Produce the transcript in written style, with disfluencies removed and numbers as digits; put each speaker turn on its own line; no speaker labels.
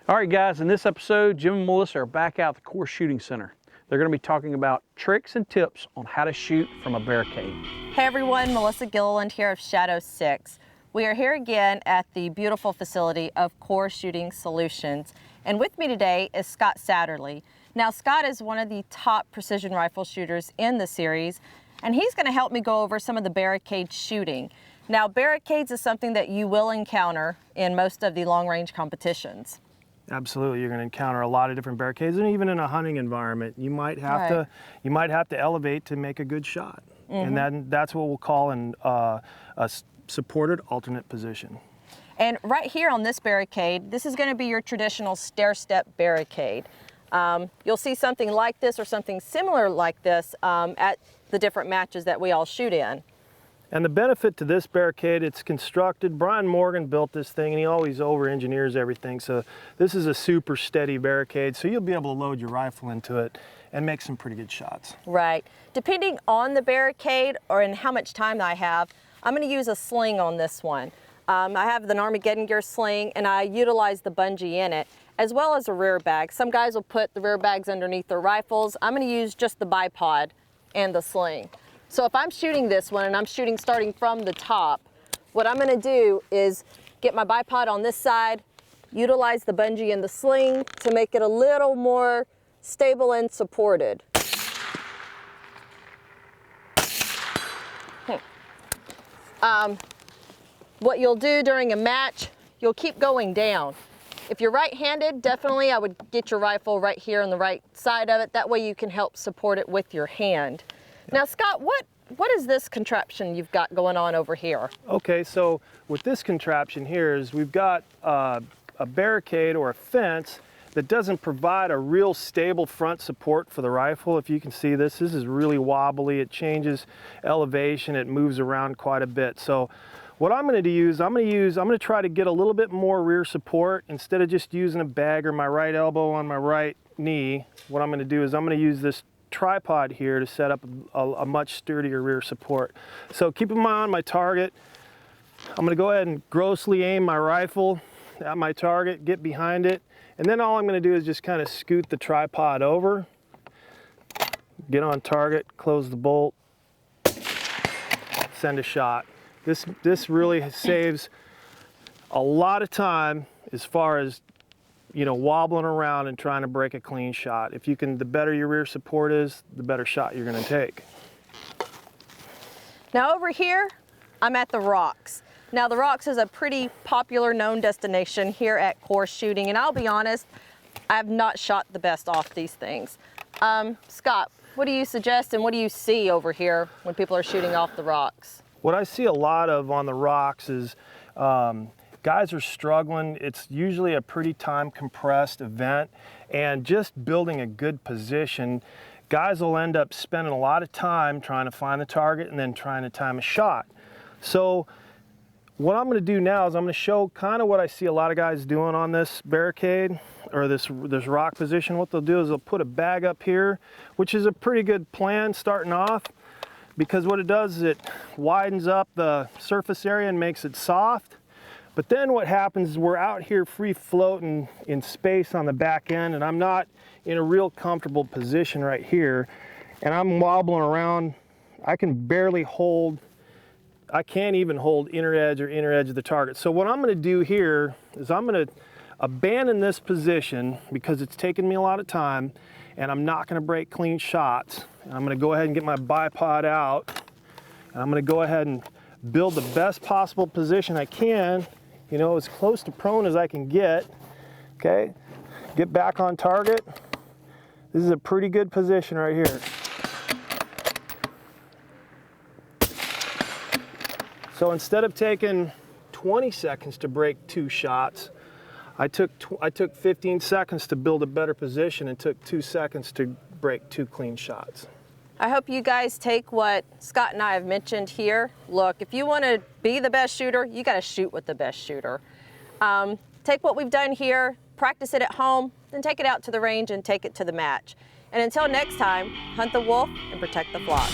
All right, guys, in this episode, Jim and Melissa are back out at the Course Shooting Center. They're going to be talking about tricks and tips on how to shoot from a barricade.
Hey everyone, Melissa Gilliland here of Shadow 6. We are here again at the beautiful facility of Course Shooting Solutions. And with me today is Scott Satterlee. Now, Scott is one of the top precision rifle shooters in the series, and he's going to help me go over some of the barricade shooting. Now, barricades is something that you will encounter in most of the long-range competitions.
Absolutely, you're going to encounter a lot of different barricades, and even in a hunting environment, you might have to elevate to make a good shot, and then that's what we'll call a supported alternate position.
And right here on this barricade, this is going to be your traditional stair-step barricade. You'll see something like this or something similar like this at the different matches that we all shoot in.
And the benefit to this barricade, it's constructed, Brian Morgan built this thing and he always over-engineers everything. So this is a super steady barricade, so you'll be able to load your rifle into it and make some pretty good shots.
Right. Depending on the barricade or in how much time I have, I'm going to use a sling on this one. I have the Armageddon Gear sling and I utilize the bungee in it, as well as a rear bag. Some guys will put the rear bags underneath their rifles. I'm going to use just the bipod and the sling. So if I'm shooting this one and I'm shooting starting from the top, what I'm going to do is get my bipod on this side, utilize the bungee and the sling to make it a little more stable and supported. What you'll do during a match, you'll keep going down. If you're right-handed, definitely I would get your rifle right here on the right side of it. That way you can help support it with your hand. Now, Scott, what is this contraption you've got going on over here?
Okay, so with this contraption here is we've got a barricade or a fence that doesn't provide a real stable front support for the rifle. If you can see this is really wobbly. It changes elevation. It moves around quite a bit. So what I'm going to do is I'm going to try to get a little bit more rear support instead of just using a bag or my right elbow on my right knee. What I'm going to do is I'm going to use this tripod here to set up a much sturdier rear support. So keep in mind my target. I'm going to go ahead and grossly aim my rifle at my target, get behind it, and then all I'm going to do is just kind of scoot the tripod over, get on target, close the bolt, send a shot. This really saves a lot of time as far as wobbling around and trying to break a clean shot. If you can, the better your rear support is, the better shot you're going to take.
Now over here, I'm at the Rocks. Now the Rocks is a pretty popular known destination here at Course Shooting, and I'll be honest, I have not shot the best off these things. Scott, what do you suggest and what do you see over here when people are shooting off the Rocks?
What I see a lot of on the Rocks is guys are struggling. It's usually a pretty time compressed event, and just building a good position, guys will end up spending a lot of time trying to find the target and then trying to time a shot. So what I'm going to do now is I'm going to show kind of what I see a lot of guys doing on this barricade or this rock position. What they'll do is they'll put a bag up here, which is a pretty good plan starting off, because what it does is it widens up the surface area and makes it soft. But then what happens is we're out here free floating in space on the back end, and I'm not in a real comfortable position right here, and I'm wobbling around. I can't even hold inner edge of the target. So what I'm going to do here is I'm going to abandon this position because it's taken me a lot of time, and I'm not going to break clean shots. And I'm going to go ahead and get my bipod out, and I'm going to go ahead and build the best possible position I can, as close to prone as I can get. Okay, get back on target. This is a pretty good position right here. So instead of taking 20 seconds to break 2 shots, I took 15 seconds to build a better position and took 2 seconds to break 2 clean shots.
I hope you guys take what Scott and I have mentioned here. Look, if you want to be the best shooter, you got to shoot with the best shooter. Take what we've done here, practice it at home, then take it out to the range and take it to the match. And until next time, hunt the wolf and protect the flock.